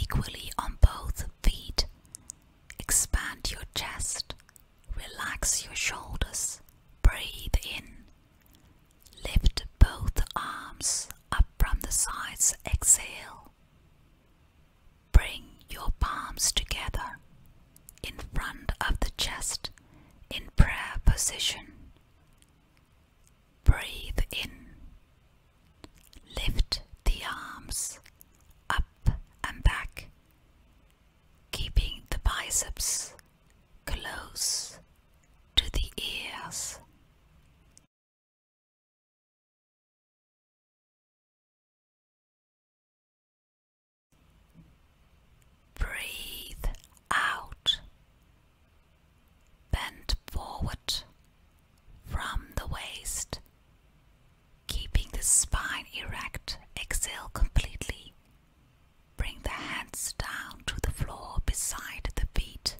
equally on both feet. Expand your chest. Relax your shoulders. Breathe in. Lift both arms up from the sides. Exhale. Bring your palms together in front of the chest in prayer position. Breathe in. Lift the arms up and back, keeping the biceps close to the ears. Breathe out. Bend forward from the waist, keeping the spine erect. Exhale completely. Bring the hands down to the floor beside the feet.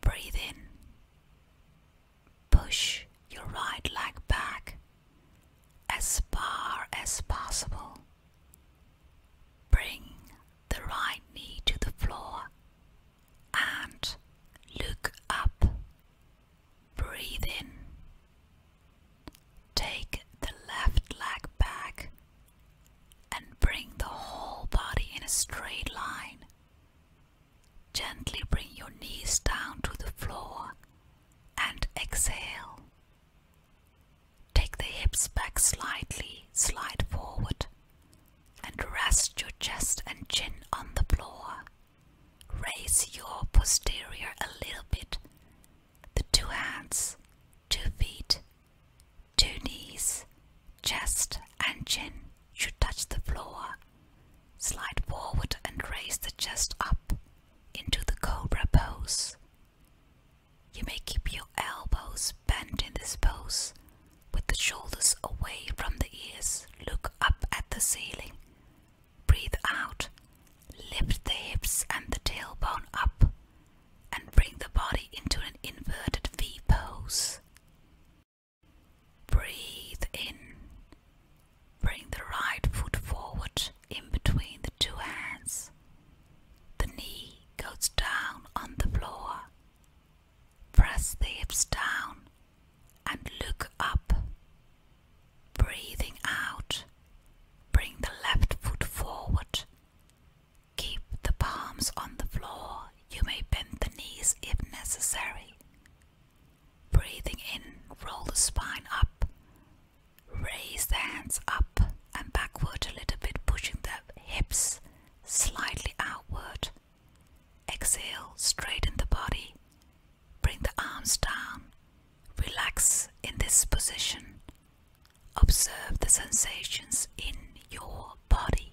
Breathe in. Push your right leg back as far as possible. Bring the right knee to the floor and look up. Breathe in. Take the left leg back and bring the whole body in a straight line. Gently bring your knees down to the floor and exhale. Take the hips back slightly, slide forward, and rest your chest and chin on the floor. Raise your posterior a little bit. The 2 hands, 2 feet, 2 knees, chest and chin should touch the floor. Slide forward and raise the chest up into the cobra pose. You may keep your elbows bent in this pose with the shoulders away from the ears. Look up at the ceiling. Breathe out. Lift the hips and the tailbone up and bring the body into an inverted V pose. Breathe in. Bring the right foot forward in between the 2 hands. The knee goes down on the floor. Press the hips down and look up. Breathing out. Bring the left foot forward. Keep the palms on the floor. You may bend the knees if necessary. Breathing in, roll the spine up. Raise the hands up and backward a little bit, pushing the hips slightly outward. Exhale, straighten the body. Bring the arms down. Relax in this position. Observe the sensations in your body.